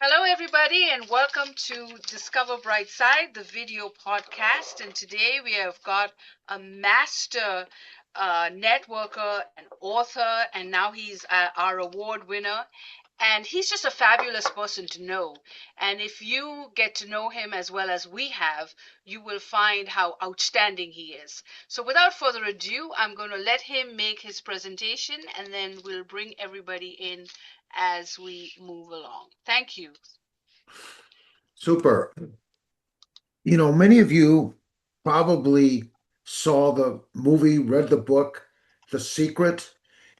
Hello, everybody, and welcome to Discover Brightside, the video podcast. And today we have got a master networker and author, and now he's our award winner. And he's just a fabulous person to know. And if you get to know him as well as we have, you will find how outstanding he is. So, without further ado, I'm going to let him make his presentation and then we'll bring everybody in as we move along. Thank you. Super. Many of you probably saw the movie, read the book, The Secret.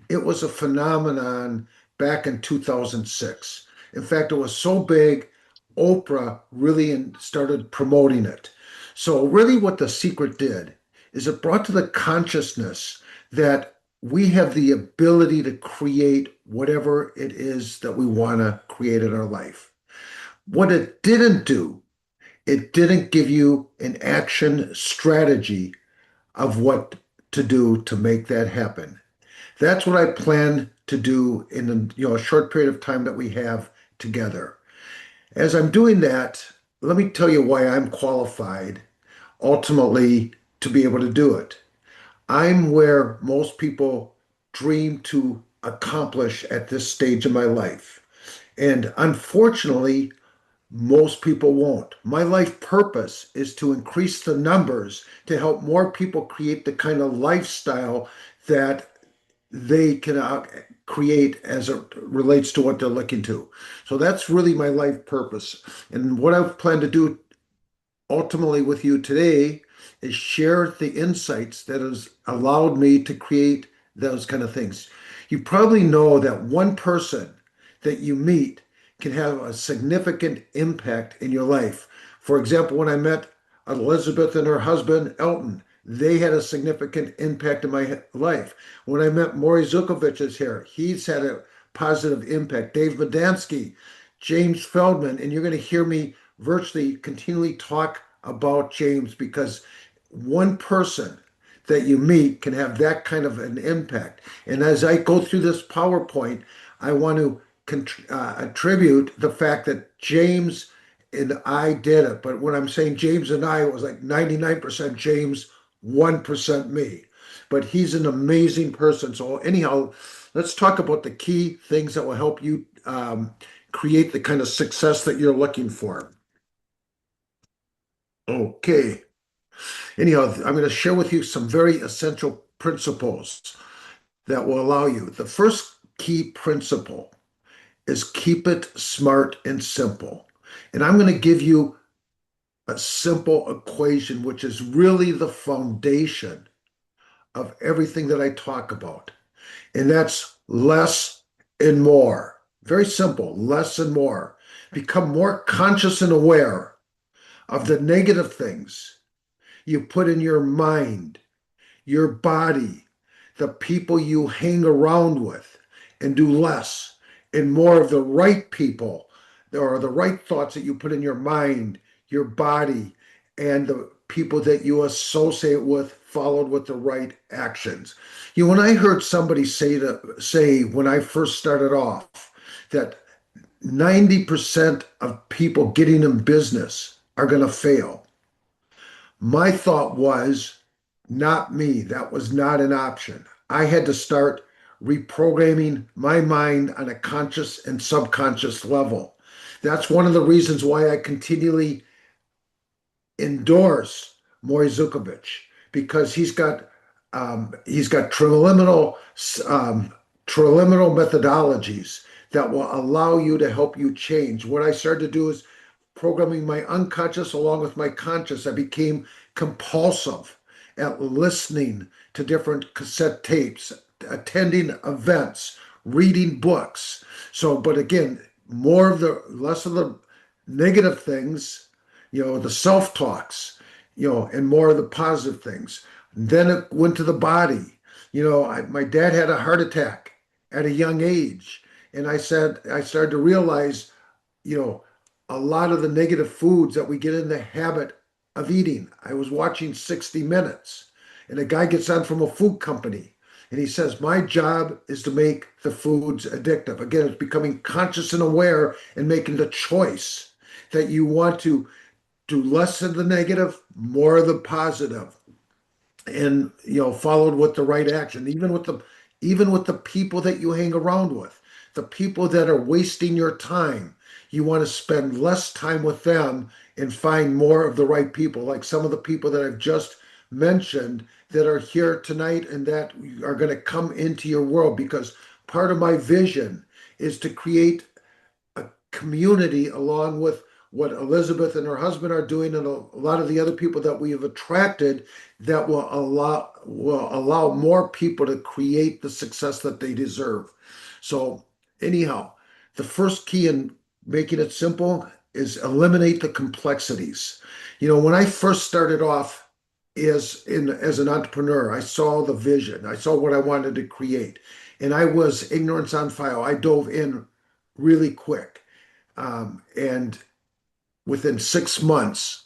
It was a phenomenon back in 2006. In fact, it was so big, Oprah really started promoting it. So, really, what The Secret did is it brought to the consciousness that we have the ability to create whatever it is that we want to create in our life. What it didn't do, it didn't give you an action strategy of what to do to make that happen. That's what I plan to do in a short period of time that we have together. As I'm doing that, let me tell you why I'm qualified ultimately to be able to do it. I'm where most people dream to accomplish at this stage of my life. And unfortunately, most people won't. My life purpose is to increase the numbers to help more people create the kind of lifestyle that they can create as it relates to what they're looking to. So that's really my life purpose. And what I plan to do ultimately with you today is share the insights that has allowed me to create those kind of things. You probably know that one person that you meet can have a significant impact in your life. For example, when I met Elizabeth and her husband, Elton, they had a significant impact in my life. When I met Maury Zukovich is here, he's had a positive impact. Dave Medansky, James Feldman, and you're going to hear me virtually continually talk about James because one person that you meet can have that kind of an impact. And as I go through this PowerPoint, I want to attribute the fact that James and I did it. But when I'm saying James and I, it was like 99% James, 1% me. But he's an amazing person. So, anyhow, let's talk about the key things that will help you create the kind of success that you're looking for. Okay. Anyhow, I'm going to share with you some very essential principles that will allow you. The first key principle is keep it smart and simple. And I'm going to give you a simple equation, which is really the foundation of everything that I talk about. And that's less and more. Very simple, less and more. Become more conscious and aware of the negative things you put in your mind, your body, the people you hang around with, and do less and more of the right people or the right thoughts that you put in your mind, your body, and the people that you associate with, followed with the right actions. When I heard somebody say when I first started off that 90% of people getting in business are going to fail. My thought was, not me. That was not an option. I had to start reprogramming my mind on a conscious and subconscious level. That's one of the reasons why I continually endorse Maury Zukovich because he's got um, triliminal methodologies that will allow you to help you change. What I started to do is programming my unconscious along with my conscious. I became compulsive at listening to different cassette tapes, attending events, reading books. So, but again, less of the negative things, the self talks, and more of the positive things. Then it went to the body. My dad had a heart attack at a young age, and I started to realize, you know, a lot of the negative foods that we get in the habit of eating. I was watching 60 Minutes, and a guy gets on from a food company, And he says, my job is to make the foods addictive. Again, it's becoming conscious and aware and making the choice that you want to do less of the negative, more of the positive, and followed with the right action, even with the people that you hang around with, the people that are wasting your time. You want to spend less time with them and find more of the right people, like some of the people that I've just mentioned that are here tonight and that are going to come into your world, because part of my vision is to create a community along with what Elizabeth and her husband are doing, and a lot of the other people that we have attracted, that will allow more people to create the success that they deserve. So anyhow, the first key in making it simple is eliminate the complexities. When I first started off as an entrepreneur, I saw the vision, I saw what I wanted to create, and I was ignorance on file. I dove in really quick. And within 6 months,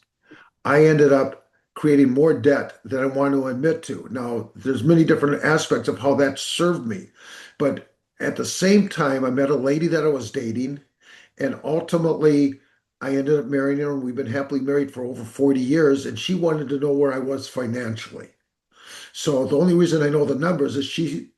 I ended up creating more debt than I want to admit to. Now, there's many different aspects of how that served me. But at the same time, I met a lady that I was dating, and ultimately I ended up marrying her, and we've been happily married for over 40 years, and she wanted to know where I was financially. So the only reason I know the numbers is she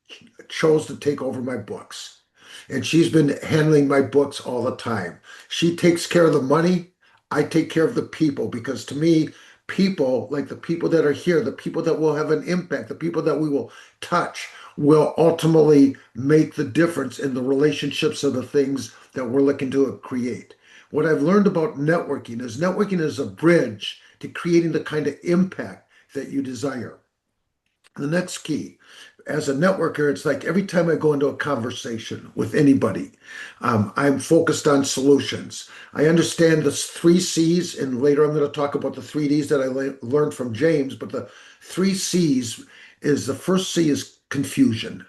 chose to take over my books. And she's been handling my books all the time. She takes care of the money. I take care of the people, because to me, people, like the people that are here, the people that will have an impact, the people that we will touch, will ultimately make the difference in the relationships of the things that we're looking to create. What I've learned about networking is a bridge to creating the kind of impact that you desire. The next key, as a networker, it's like every time I go into a conversation with anybody, I'm focused on solutions. I understand the three C's, and later I'm going to talk about the three D's that I learned from James. But the three C's is, the first C is confusion.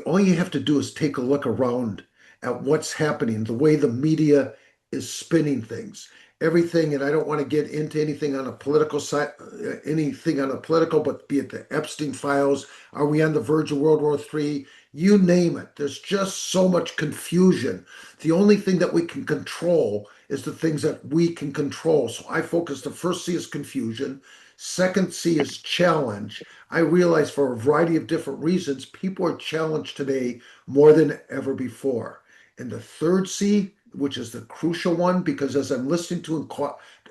All you have to do is take a look around at what's happening, the way the media is spinning things, everything. And I don't want to get into anything on a political side, but be it the Epstein files, are we on the verge of World War III? You name it. There's just so much confusion. The only thing that we can control is the things that we can control. So I focus, the first C is confusion. Second C is challenge. I realize for a variety of different reasons, people are challenged today more than ever before. And the third C, which is the crucial one, because as I'm listening to and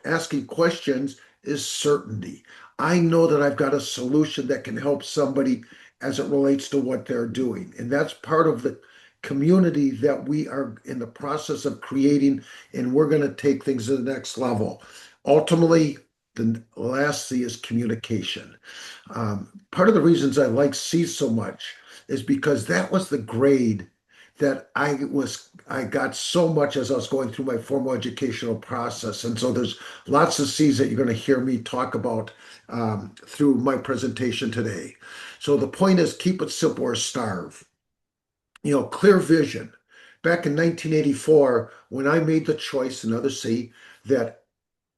asking questions, is certainty. I know that I've got a solution that can help somebody as it relates to what they're doing. And that's part of the community that we are in the process of creating, and we're going to take things to the next level. Ultimately, the last C is communication. Part of the reasons I like C so much is because that was the grade that I got so much as I was going through my formal educational process. And so there's lots of C's that you're going to hear me talk about through my presentation today. So the point is, keep it simple or starve. Clear vision. Back in 1984, when I made the choice, another C, that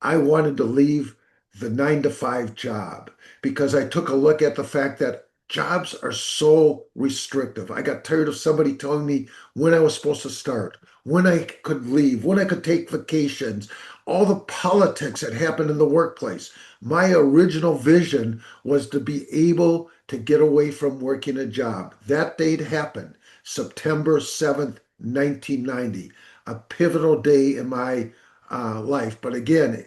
I wanted to leave the 9 to 5 job, because I took a look at the fact that jobs are so restrictive. I got tired of somebody telling me when I was supposed to start, when I could leave, when I could take vacations, all the politics that happened in the workplace. My original vision was to be able to get away from working a job. That date happened, September 7th, 1990, a pivotal day in my life. But again,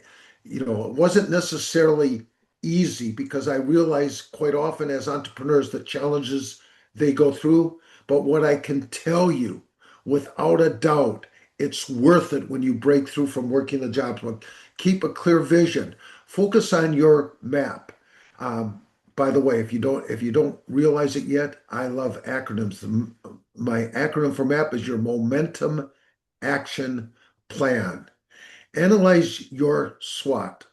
it wasn't necessarily easy, because I realize quite often as entrepreneurs the challenges they go through. But what I can tell you without a doubt, it's worth it when you break through from working the jobs. But keep a clear vision. Focus on your map. By the way, if you don't realize it yet, I love acronyms. My acronym for MAP is your Momentum Action Plan. Analyze your SWOT.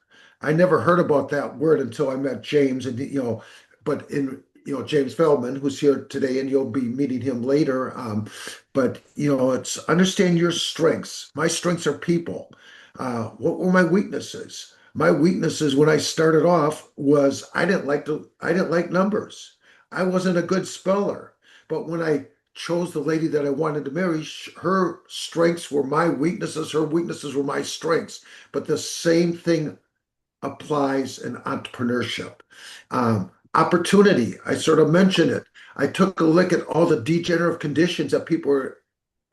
I never heard about that word until I met James, and but in James Feldman, who's here today, and you'll be meeting him later. But it's understand your strengths. My strengths are people. What were my weaknesses? My weaknesses when I started off was I didn't like numbers. I wasn't a good speller. But when I chose the lady that I wanted to marry, her strengths were my weaknesses, her weaknesses were my strengths. But the same thing applies in entrepreneurship. Opportunity, I sort of mentioned it. I took a look at all the degenerative conditions that people are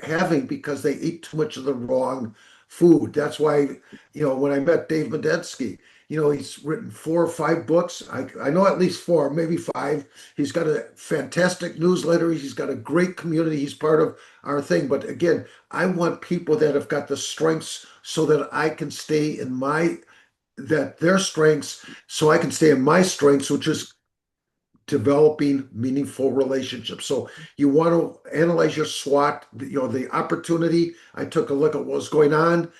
having because they eat too much of the wrong food. That's why, when I met Dave Medensky, he's written 4 or 5 books. I know at least four, maybe five. He's got a fantastic newsletter. He's got a great community. He's part of our thing. But again, I want people that have got the strengths so that I can stay in their strengths, so I can stay in my strengths, which is developing meaningful relationships. So you want to analyze your SWOT, the opportunity. I took a look at what was going on.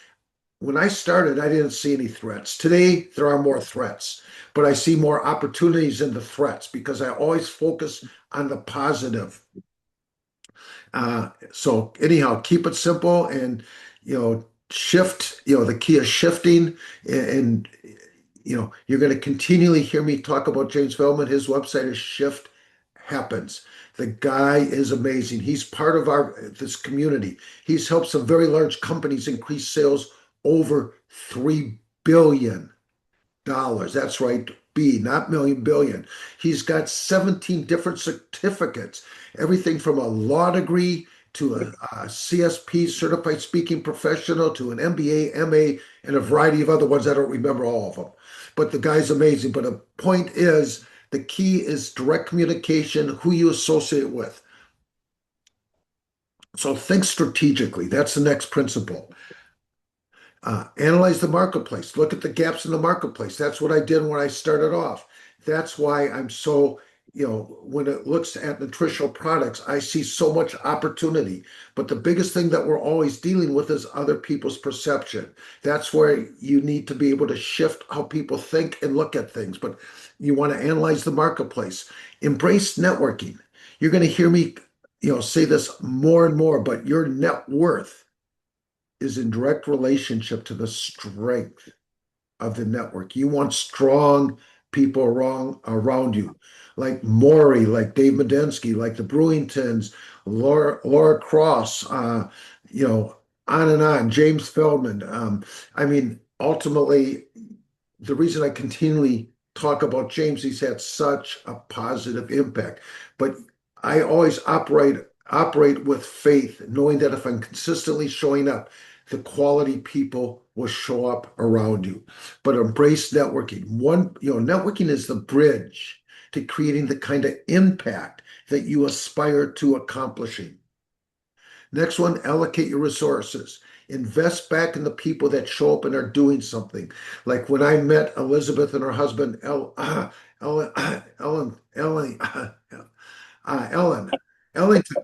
When I started, I didn't see any threats. Today, there are more threats, but I see more opportunities in the threats because I always focus on the positive. So anyhow, keep it simple and shift. The key is shifting, and you're going to continually hear me talk about James Feldman. His website is Shift Happens. The guy is amazing. He's part of this community. He's helped some very large companies increase sales over $3 billion. That's right, B, not million, billion. He's got 17 different certificates, everything from a law degree to a CSP, certified speaking professional, to an MBA, MA, and a variety of other ones. I don't remember all of them. But the guy's amazing. But the point is, the key is direct communication, who you associate with. So think strategically. That's the next principle. Analyze the marketplace. Look at the gaps in the marketplace. That's what I did when I started off. That's why I'm so, when it looks at nutritional products, I see so much opportunity. But the biggest thing that we're always dealing with is other people's perception. That's where you need to be able to shift how people think and look at things. But you want to analyze the marketplace. Embrace networking. You're going to hear me, say this more and more, but your net worth is in direct relationship to the strength of the network. You want strong people around you, like Maury, like Dave Medensky, like the Brewingtons, Laura Cross, on and on, James Feldman. I mean, ultimately, the reason I continually talk about James, he's had such a positive impact. But I always operate with faith, knowing that if I'm consistently showing up, the quality people will show up around you. But embrace networking. Networking is the bridge to creating the kind of impact that you aspire to accomplishing. Next one, allocate your resources. Invest back in the people that show up and are doing something. Like when I met Elizabeth and her husband, Ellen, Ellen, Ellington.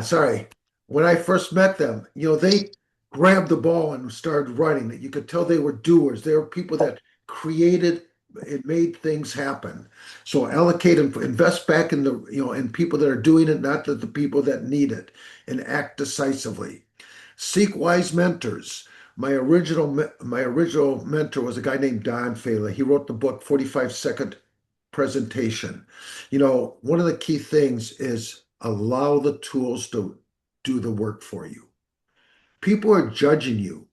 Sorry. When I first met them, they grabbed the ball and started running. You could tell they were doers. They were people that created and made things happen. So allocate and invest back in in people that are doing it, not the people that need it, and act decisively. Seek wise mentors. My original mentor was a guy named Don Fala. He wrote the book 45-Second Presentation. One of the key things is allow the tools to do the work for you. People are judging you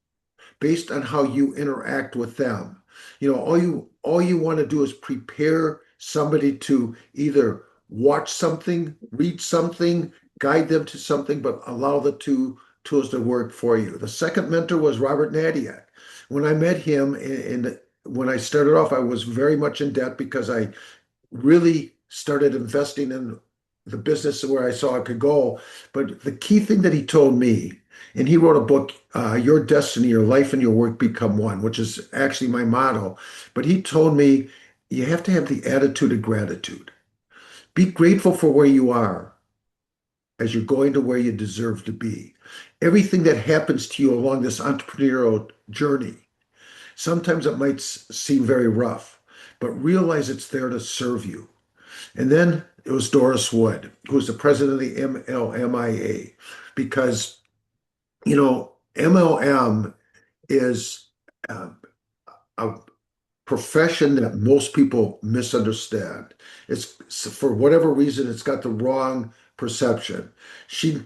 based on how you interact with them. All you want to do is prepare somebody to either watch something, read something, guide them to something, but allow the two tools to work for you. The second mentor was Robert Nadiak. When I met him and when I started off, I was very much in debt because I really started investing in the business where I saw it could go. But the key thing that he told me, and he wrote a book, Your Destiny, Your Life and Your Work Become One, which is actually my motto. But he told me you have to have the attitude of gratitude. Be grateful for where you are as you're going to where you deserve to be. Everything that happens to you along this entrepreneurial journey, sometimes it might seem very rough, but realize it's there to serve you. And then it was Doris Wood, who was the president of the MLMIA, because, MLM is uh, a profession that most people misunderstand. It's for whatever reason, it's got the wrong perception. She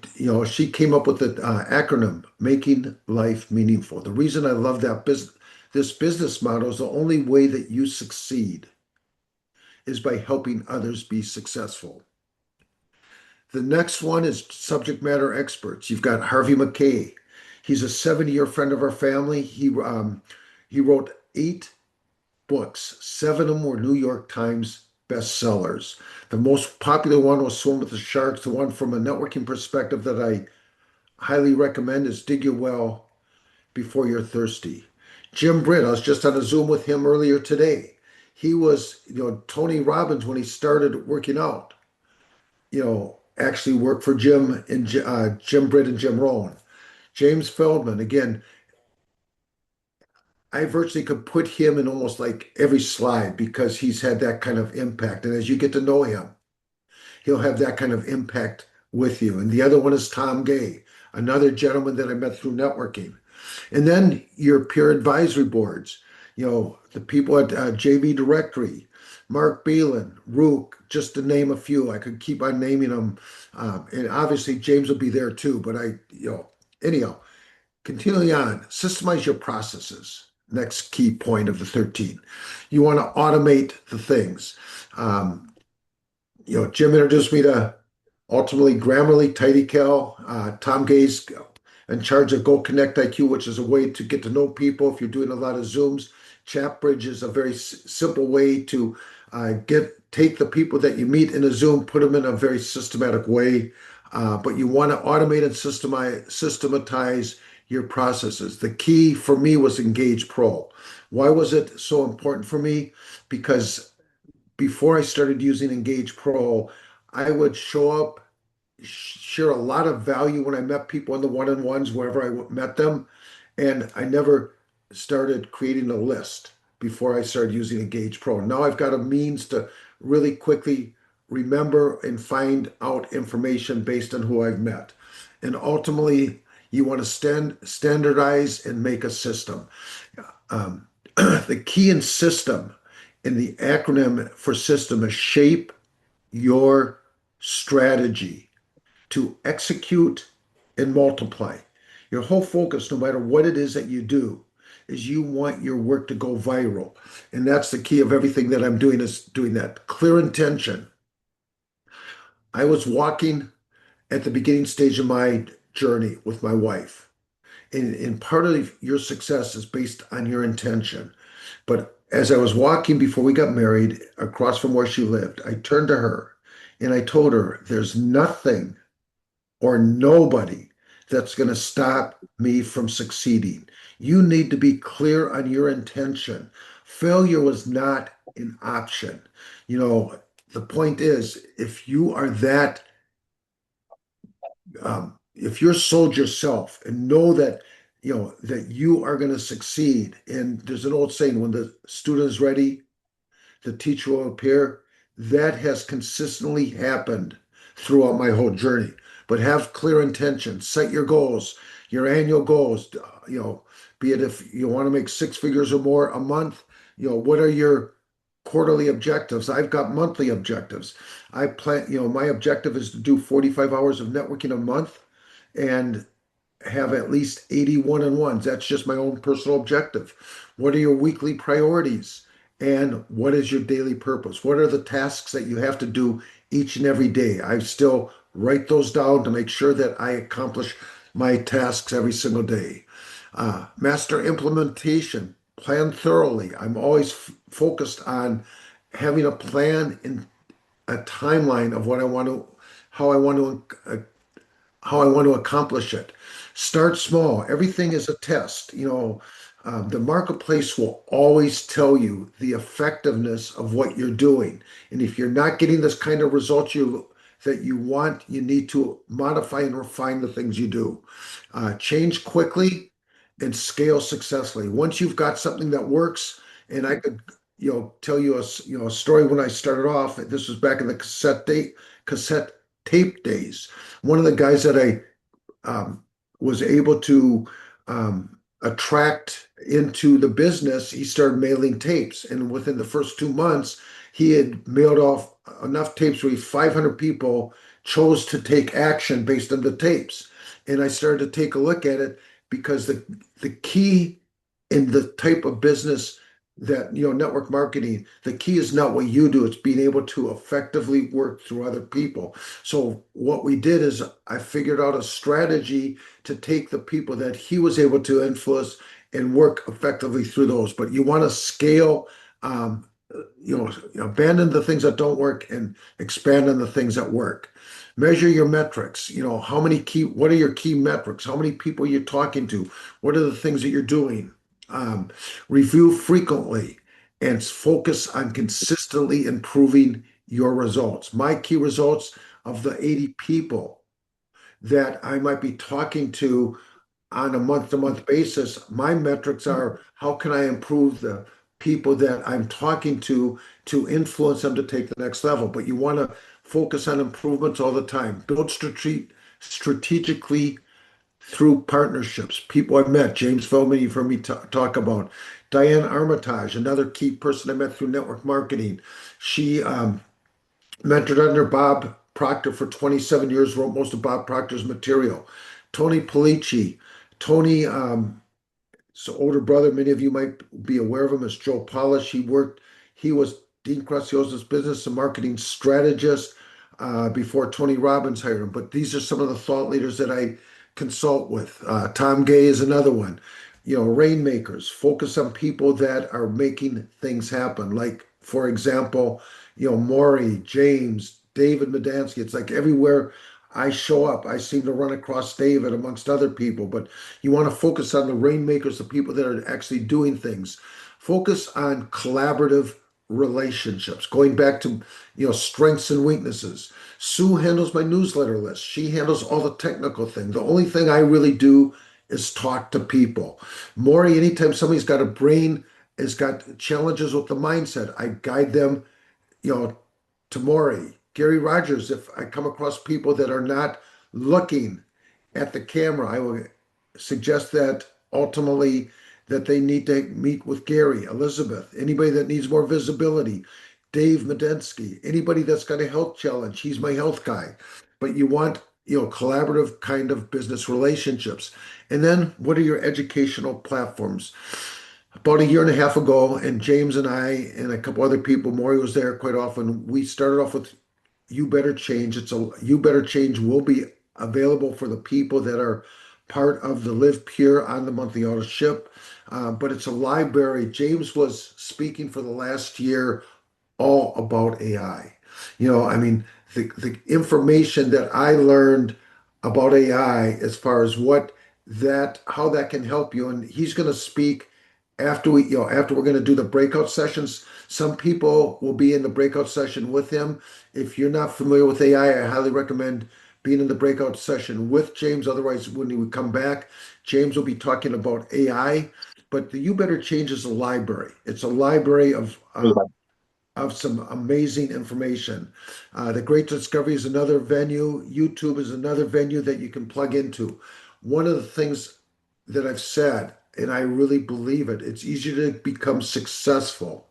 came up with the acronym, Making Life Meaningful. The reason I love this business model is the only way that you succeed is by helping others be successful. The next one is subject matter experts. You've got Harvey McKay. He's a 70-year friend of our family. He wrote 8 books. 7 of them were New York Times bestsellers. The most popular one was Swim with the Sharks. The one from a networking perspective that I highly recommend is Dig Your Well Before You're Thirsty. Jim Britt, I was just on a Zoom with him earlier today. He was, Tony Robbins when he started working out, actually worked for Jim Britt and Jim Rohn. James Feldman, again, I virtually could put him in almost like every slide because he's had that kind of impact. And as you get to know him, he'll have that kind of impact with you. And the other one is Tom Gay, another gentleman that I met through networking. And then your peer advisory boards, the people at JV Directory, Mark Beelan, Rook, just to name a few. I could keep on naming them. And obviously James will be there too. But anyhow, continuing on, systemize your processes. Next key point of the 13. You want to automate the things. Um, Jim introduced me to ultimately Grammarly, TidyCal, Tom Gay's in charge of Go Connect IQ, which is a way to get to know people. If you're doing a lot of Zooms, ChatBridge is a very simple way to take the people that you meet in a Zoom, put them in a very systematic way. But you want to automate and systematize your processes. The key for me was Engage Pro. Why was it so important for me? Because before I started using Engage Pro, I would show up, share a lot of value when I met people in the one-on-ones wherever I met them, and I never started creating a list before I started using Engage Pro. Now I've got a means to really quickly remember and find out information based on who I've met. And ultimately, you want to standardize and make a system. The key in system, in the acronym for system, is shape your strategy to execute and multiply. Your whole focus, no matter what it is that you do, is you want your work to go viral. And that's the key of everything that I'm doing is doing that. Clear intention. I was walking at the beginning stage of my journey with my wife. And part of your success is based on your intention. But as I was walking before we got married across from where she lived, I turned to her and I told her, there's nothing or nobody that's going to stop me from succeeding. You need to be clear on your intention. Failure was not an option. The point is, if you are if you're sold yourself and know that, that you are going to succeed, and there's an old saying, when the student is ready, the teacher will appear. That has consistently happened throughout my whole journey. But have clear intention, set your goals, your annual goals, be it if you want to make 6 figures or more a month, what are your quarterly objectives? I've got monthly objectives. I plan, my objective is to do 45 hours of networking a month and have at least 80 one-on-ones. That's just my own personal objective. What are your weekly priorities? And what is your daily purpose? What are the tasks that you have to do each and every day? I still write those down to make sure that I accomplish my tasks every single day. Master implementation, plan thoroughly. I'm always focused on having a plan and a timeline of what I want to, how I want to how I want to accomplish it. Start small. Everything is a test. The marketplace will always tell you the effectiveness of what you're doing. And if you're not getting this kind of results that you want, you need to modify and refine the things you do. Change quickly and scale successfully. Once you've got something that works, and I could, tell you a story when I started off. This was back in the cassette tape days. One of the guys that I was able to attract into the business, he started mailing tapes. And within the first 2 months, he had mailed off enough tapes where 500 people chose to take action based on the tapes. And I started to take a look at it because the key in the type of business that, network marketing, the key is not what you do, it's being able to effectively work through other people. So what we did is I figured out a strategy to take the people that he was able to influence and work effectively through those. But you want to scale, um, abandon the things that don't work and expand on the things that work. Measure your metrics. What are your key metrics? How many people you're talking to? What are the things that you're doing? Um, Review frequently and focus on consistently improving your results. My key results of the 80 people that I might be talking to on a month-to-month basis, my metrics are how can I improve the people that I'm talking to influence them to take the next level. But you want to focus on improvements all the time. Build strategically through partnerships. People I've met, James Feldman, you've heard me talk about. Diane Armitage, another key person I met through network marketing. She mentored under Bob Proctor for 27 years, wrote most of Bob Proctor's material. Tony Polici. Tony, so older brother, many of you might be aware of him as Joe Polish. He was Dean Graciosa's business and marketing strategist before Tony Robbins hired him. But these are some of the thought leaders that I consult with. Tom Gay is another one. Rainmakers, focus on people that are making things happen. Like, for example, Maury, James, David Medansky. It's like everywhere I show up, I seem to run across David amongst other people. But you want to focus on the rainmakers, the people that are actually doing things. Focus on collaborative relationships. Going back to, strengths and weaknesses. Sue handles my newsletter list. She handles all the technical thing. The only thing I really do is talk to people. Maury, anytime somebody's got a brain, has got challenges with the mindset, I guide them, you know, to Maury. Gary Rogers, if I come across people that are not looking at the camera, I will suggest that ultimately that they need to meet with Gary, Elizabeth, anybody that needs more visibility, Dave Medensky, anybody that's got a health challenge, he's my health guy. But you want, collaborative kind of business relationships. And then what are your educational platforms? About a year and a half ago, and James and I and a couple other people, Maury was there quite often. We started off with You Better Change. You Better Change will be available for the people that are part of the Live Pure on the monthly auto ship. But it's a library. James was speaking for the last year all about AI. I mean, the information that I learned about AI as far as how that can help you. And he's going to speak after we're going to do the breakout sessions. Some people will be in the breakout session with him. If you're not familiar with AI, I highly recommend being in the breakout session with James. Otherwise, when he would come back, James will be talking about AI. But the You Better Change is a library. It's a library of some amazing information. The Great Discovery is another venue. YouTube is another venue that you can plug into. One of the things that I've said, and I really believe it, it's easier to become successful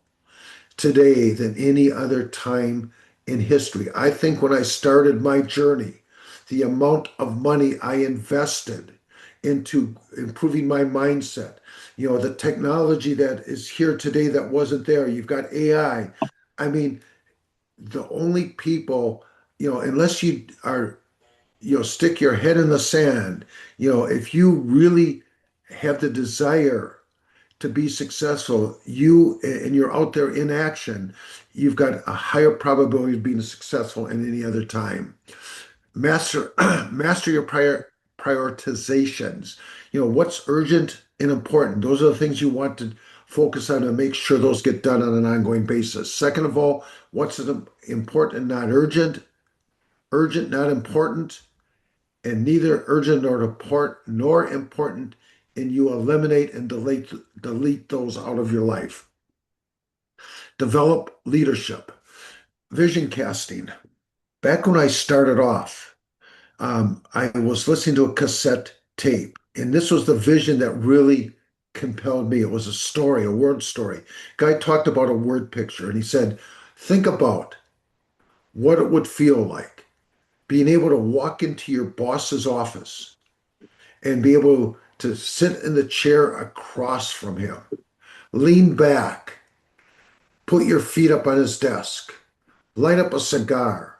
today than any other time in history. I think when I started my journey, the amount of money I invested into improving my mindset, the technology that is here today that wasn't there. You've got AI. I mean, the only people, unless you are, stick your head in the sand, if you really have the desire to be successful, and you're out there in action, you've got a higher probability of being successful than any other time. Master master your prioritizations. What's urgent and important. Those are the things you want to focus on and make sure those get done on an ongoing basis. Second of all, what's important and not urgent, urgent, not important, and neither urgent nor important, and you eliminate and delete those out of your life. Develop leadership. Vision casting. Back when I started off, I was listening to a cassette tape, and this was the vision that really compelled me. It was a story, a word story. Guy talked about a word picture, and he said, think about what it would feel like being able to walk into your boss's office and be able to sit in the chair across from him, lean back, put your feet up on his desk, light up a cigar,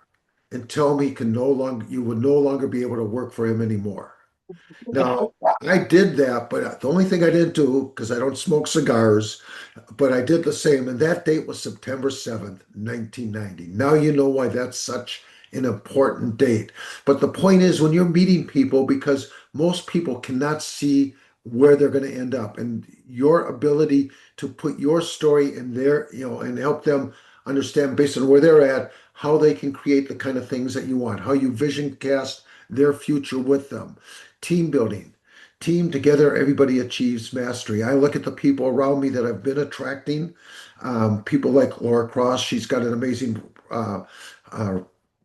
and tell him he can no longer you would no longer be able to work for him anymore. Now, I did that, but the only thing I didn't do, because I don't smoke cigars, but I did the same. And that date was September 7th, 1990. Now you know why that's such an important date. But the point is, when you're meeting people, because most people cannot see where they're going to end up, and your ability to put your story in there, and help them understand based on where they're at, how they can create the kind of things that you want, how you vision cast their future with them. Team building. Team together, everybody achieves mastery. I look at the people around me that I've been attracting. People like Laura Cross, she's got an amazing uh,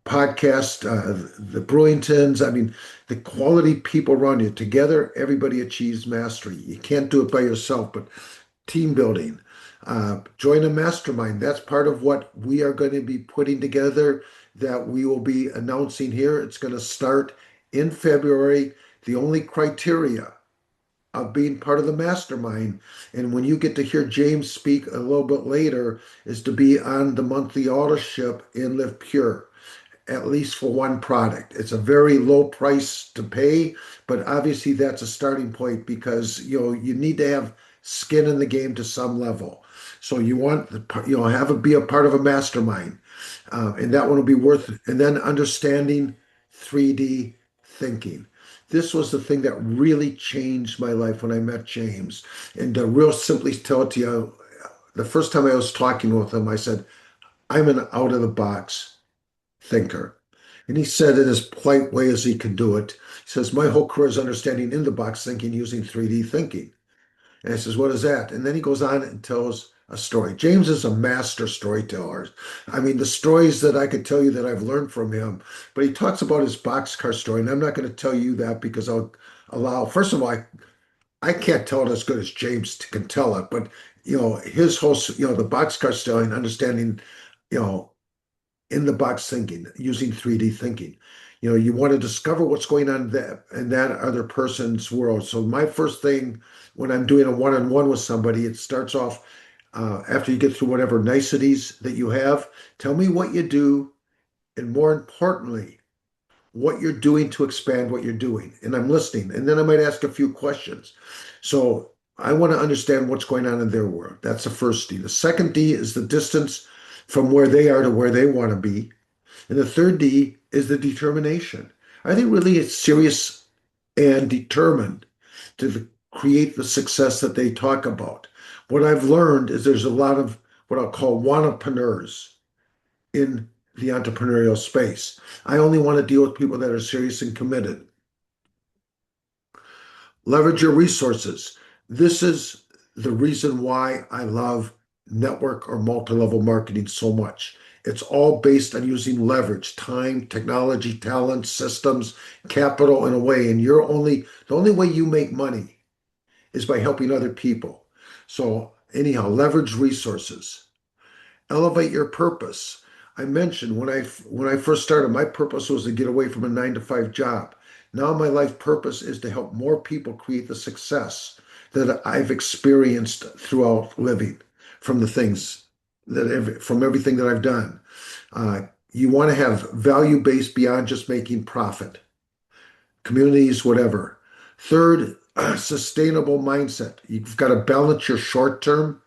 podcast. The Brewingtons, I mean, the quality people around you. Together, everybody achieves mastery. You can't do it by yourself, but team building. Join a mastermind. That's part of what we are going to be putting together that we will be announcing here. It's going to start in February. The only criteria of being part of the mastermind, and when you get to hear James speak a little bit later, is to be on the monthly authorship in Live Pure, at least for one product. It's a very low price to pay, but obviously that's a starting point because you need to have skin in the game to some level. So you want have it be a part of a mastermind, and that one will be worth it. And then understanding 3D thinking. This was the thing that really changed my life when I met James. And to real simply tell it to you, the first time I was talking with him, I said, I'm an out of the box thinker. And he said in as polite way as he could do it, he says, my whole career is understanding in the box thinking using 3D thinking. And I says, what is that? And then he goes on and tells a story. James is a master storyteller. I mean, the stories that I could tell you that I've learned from him, but he talks about his boxcar story. And I'm not going to tell you that because I'll allow, first of all, I can't tell it as good as James can tell it, but his whole, the boxcar story and understanding, you know, in the box thinking, using 3D thinking. You want to discover what's going on in that other person's world. So my first thing when I'm doing a one-on-one with somebody, it starts off after you get through whatever niceties that you have. Tell me what you do, and more importantly, what you're doing to expand what you're doing. And I'm listening. And then I might ask a few questions. So I want to understand what's going on in their world. That's the first D. The second D is the distance from where they are to where they want to be. And the third D is the determination. Are they really serious and determined to create the success that they talk about? What I've learned is there's a lot of what I'll call wannapreneurs in the entrepreneurial space. I only want to deal with people that are serious and committed. Leverage your resources. This is the reason why I love network or multi-level marketing so much. It's all based on using leverage, time, technology, talent, systems, capital in a way. And the only way you make money is by helping other people. So anyhow, leverage resources. Elevate your purpose. I mentioned when I first started, my purpose was to get away from a 9 to 5 job. Now my life purpose is to help more people create the success that I've experienced throughout living from the things from everything that I've done. You want to have value based beyond just making profit, communities, whatever. Third, sustainable mindset. You've got to balance your short term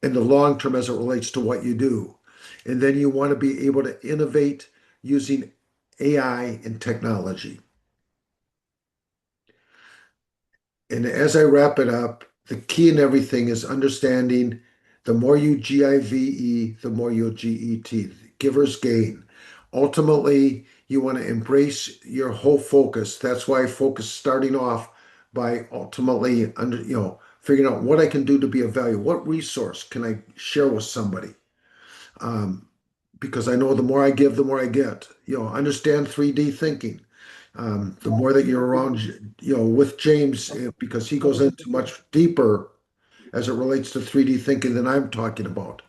and the long term as it relates to what you do. And then you want to be able to innovate using AI and technology. And as I wrap it up, the key in everything is understanding the more you GIVE, the more you'll GET, givers gain. Ultimately, you want to embrace your whole focus. That's why I focus starting off by ultimately figuring out what I can do to be of value. What resource can I share with somebody? Um, because I know the more I give, the more I get. Understand 3D thinking. The more that you're around, with James, because he goes into much deeper. as it relates to 3D thinking that I'm talking about.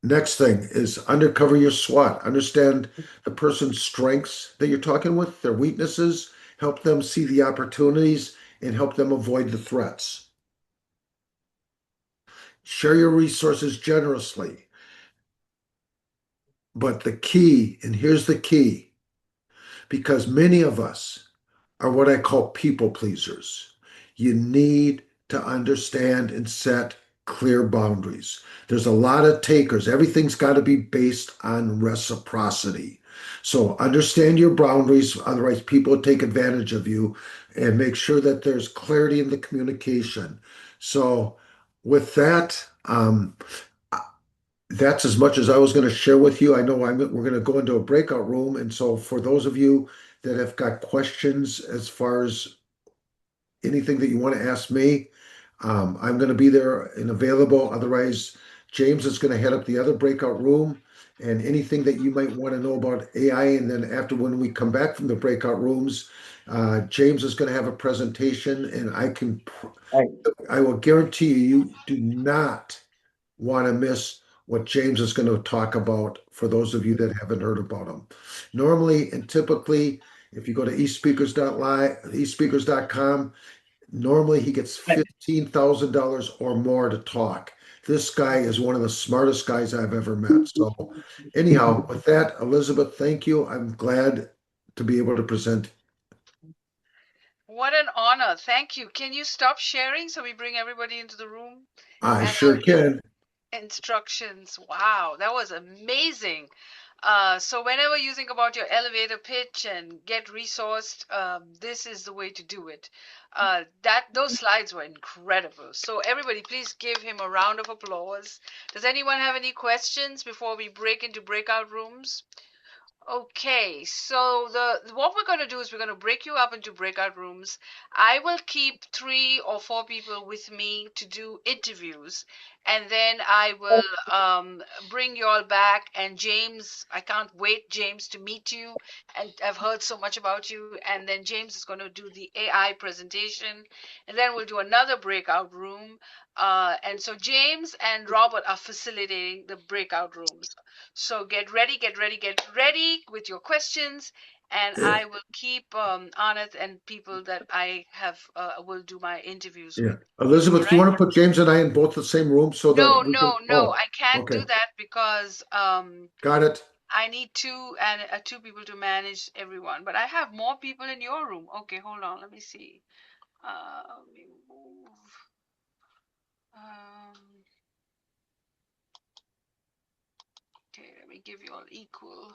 Next thing is uncover your SWOT. Understand the person's strengths that you're talking with, their weaknesses, help them see the opportunities, and help them avoid the threats. Share your resources generously. But the key, and here's the key, because many of us are what I call people pleasers. You need to understand and set clear boundaries. There's a lot of takers. Everything's got to be based on reciprocity. So understand your boundaries, otherwise, people take advantage of you, and make sure that there's clarity in the communication. So, with that, that's as much as I was going to share with you. I know we're going to go into a breakout room. And so, for those of you that have got questions as far as anything that you want to ask me, I'm going to be there and available. Otherwise, James is going to head up the other breakout room and anything that you might want to know about AI. And then, after when we come back from the breakout rooms, James is going to have a presentation, and Right. I will guarantee you, you do not want to miss what James is going to talk about for those of you that haven't heard about him. Normally and typically, if you go to eSpeakers.com, normally he gets $15,000 or more to talk. This guy is one of the smartest guys I've ever met. So, anyhow, with that, Elizabeth, thank you. I'm glad to be able to present. What an honor. Thank you. Can you stop sharing so we bring everybody into the room? I And I'll sure give can. instructions. Wow, that was amazing. So whenever you think about your elevator pitch and get resourced, this is the way to do it. Those slides were incredible. So everybody, please give him a round of applause. Does anyone have any questions before we break into breakout rooms? Okay, so the what we're going to do is we're going to break you up into breakout rooms. I will keep 3 or 4 people with me to do interviews, and then I will bring you all back. And James, I can't wait, James, to meet you. And I've heard so much about you. And then James is going to do the AI presentation, and then we'll do another breakout room. And so James and Robert are facilitating the breakout rooms. So get ready, get ready, get ready with your questions, and Yeah. I will keep Anand and people that I have will do my interviews Yeah. with. All Elizabeth, do you right? want to put James and I in both the same room so that No, we can? no, no. Oh, I can't okay. do that because Got it. I need two people to manage everyone. But I have more people in your room. Okay, hold on. Let me see. Let me move. Okay, let me give you all equal.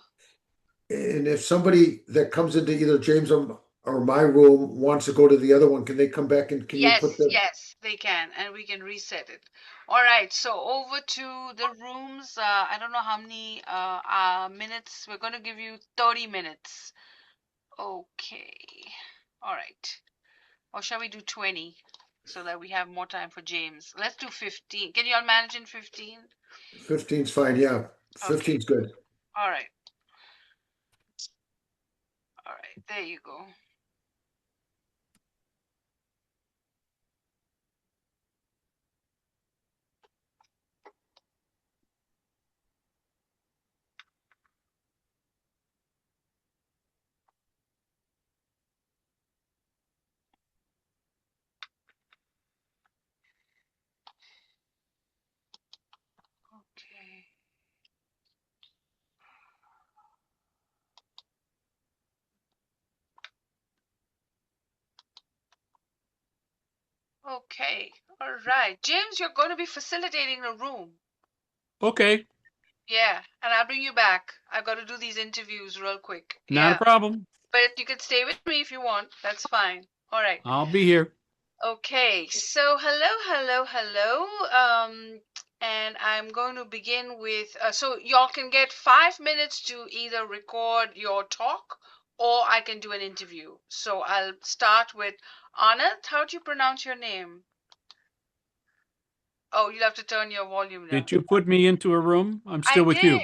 And if somebody that comes into either James or my room wants to go to the other one, can they come back and can you put Yes, the yes, they can, and we can reset it. All right, so over to the rooms. I don't know how many minutes. We're going to give you 30 minutes. Okay. All right. Or shall we do 20 so that we have more time for James? Let's do 15. Can you all manage in 15? 15's fine, yeah. Okay. 15's good. All right. All right. There you go. Okay. Okay. All right. James, you're going to be facilitating the room. Okay, Yeah, and I'll bring you back. I've got to do these interviews real quick. not a Yeah, problem. but you can stay with me if you want. That's fine. All right. I'll be here. Okay, so hello, hello, hello. And I'm going to begin with, so y'all can get 5 minutes to either record your talk or I can do an interview. So I'll start with Anand. How do you pronounce your name? Oh, you'll have to turn your volume down. Did you put me into a room? I'm I still with did. you.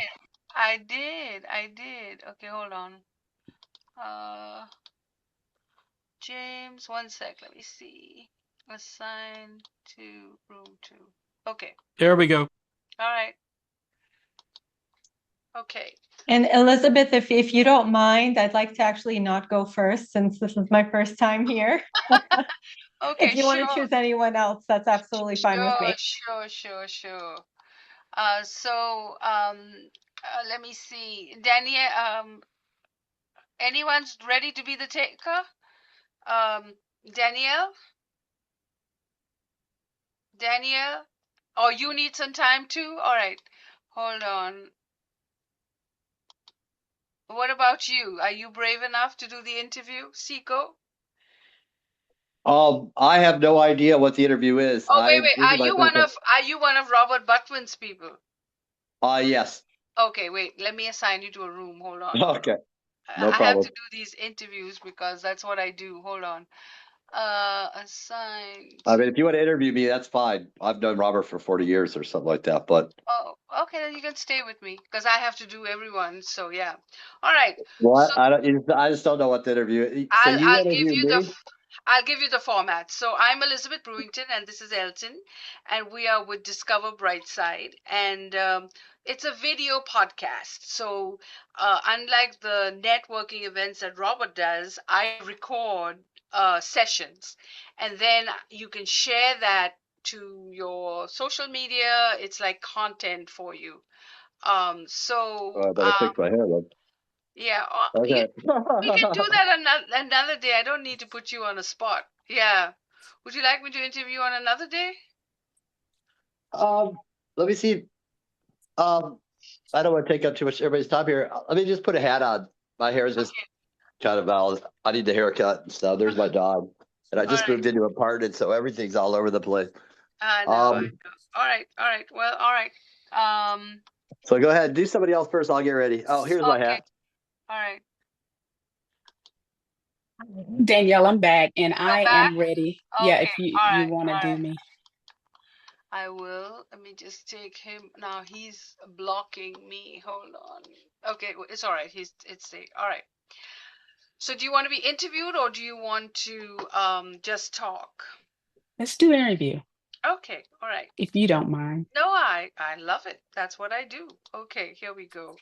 I did. I did. Okay, hold on. Uh, James, one sec. Let me see. Assign to room 2. Okay. There we go. All right. Okay. And Elizabeth, if you don't mind, I'd like to actually not go first since this is my first time here. Okay, If you want to choose anyone else, that's absolutely fine with me. Sure. Let me see. Danielle, anyone's ready to be the taker? Danielle? Oh, you need some time too? All right. Hold on. What about you? Are you brave enough to do the interview, Siko? I have no idea what the interview is. Oh, wait. This is my first time. Are you one of Robert Butwin's people? Yes. Okay, wait. Let me assign you to a room. Hold on. Okay. No I have problem. to do these interviews because that's what I do. Hold on. Assigned. I mean, if you want to interview me, that's fine. I've known Robert for 40 years or something like that, but Oh, okay, then you can stay with me because I have to do everyone. So yeah. All right. what? So I just don't know what the interview. So you I'll give interview you me? I'll give you the format. So I'm Elizabeth Brewington, and this is Elton, and we are with Discover Brightside, and it's a video podcast. So unlike the networking events that Robert does, I record sessions, and then you can share that to your social media. It's like content for you. Oh, I better fix my hair then. Yeah, Okay. we can do that another day. I don't need to put you on a spot. Yeah. Would you like me to interview on another day? Let me see. I don't want to take up too much everybody's time here. Let me just put a hat on. My hair is just kind of out. I need the haircut and stuff. There's my dog. And I just moved into an apartment, so everything's all over the place. I know. All right. Well, all right. So go ahead. Do somebody else first. I'll get ready. Oh, here's my hat. All right. Danielle, I'm back and I back? am ready. Okay, Yeah, if you all right, want to all do right. me. I will. Let me just take him. Now he's blocking me. Hold on. Okay, it's all right. It's all right. So do you want to be interviewed or do you want to just talk? Let's do an interview, Okay, all right. if you don't mind. No, I love it. That's what I do. Okay, here we go.